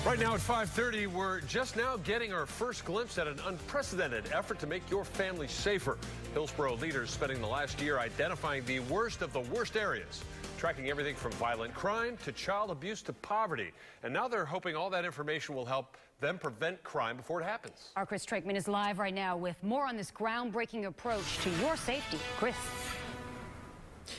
Right now at 5:30, we're just now getting our first glimpse at an unprecedented effort to make your family safer. Hillsborough leaders spending the last year identifying the worst of the worst areas, tracking everything from violent crime to child abuse to poverty. And now they're hoping all that information will help them prevent crime before it happens. Our Chris Trakeman is live right now with more on this groundbreaking approach to your safety. Chris.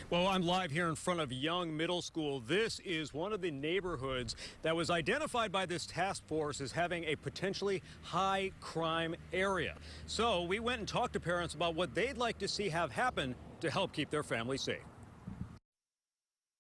Well, I'm live here in front of Young Middle School. This is one of the neighborhoods that was identified by this task force as having a potentially high crime area. So we went and talked to parents about what they'd like to see have happen to help keep their family safe.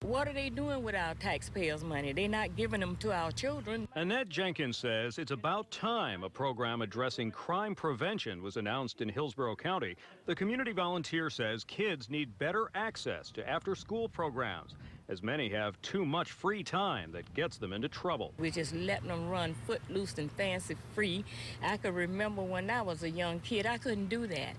What are they doing with our taxpayers' money? They're not giving them to our children. Annette Jenkins says it's about time a program addressing crime prevention was announced in Hillsborough County. The community volunteer says kids need better access to after-school programs, as many have too much free time that gets them into trouble. We're just letting them run footloose and fancy free. I can remember when I was a young kid, I couldn't do that.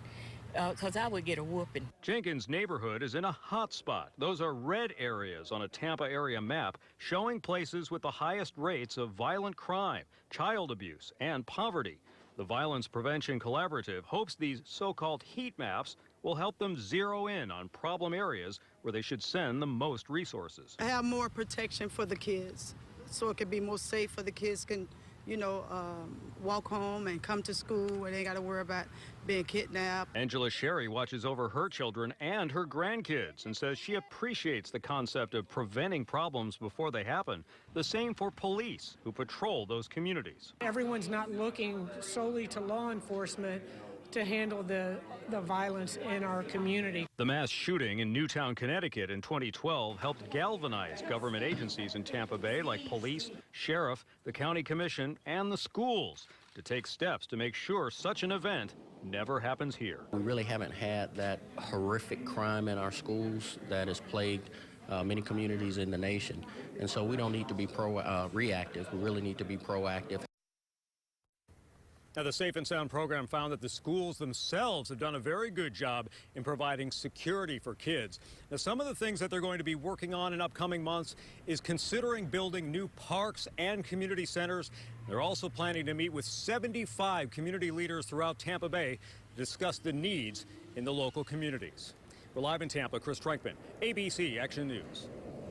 Because I would get a whooping. Jenkins' neighborhood is in a hot spot. Those are red areas on a Tampa area map showing places with the highest rates of violent crime, child abuse, and poverty. The Violence Prevention Collaborative hopes these so-called heat maps will help them zero in on problem areas where they should send the most resources. Have more protection for the kids so it can be more safe for the kids can walk home and come to school where they got to worry about being kidnapped. Angela Sherry watches over her children and her grandkids and says she appreciates the concept of preventing problems before they happen. The same for police who patrol those communities. Everyone's not looking solely to law enforcement to handle the violence in our community. The mass shooting in Newtown, Connecticut in 2012 helped galvanize government agencies in Tampa Bay like police, sheriff, the county commission, and the schools to take steps to make sure such an event never happens here. We really haven't had that horrific crime in our schools that has plagued many communities in the nation. And so we don't need to be reactive. We really need to be proactive. Now, the Safe and Sound program found that the schools themselves have done a very good job in providing security for kids. Now, some of the things that they're going to be working on in upcoming months is considering building new parks and community centers. They're also planning to meet with 75 community leaders throughout Tampa Bay to discuss the needs in the local communities. We're live in Tampa. Chris Trakeman, ABC Action News.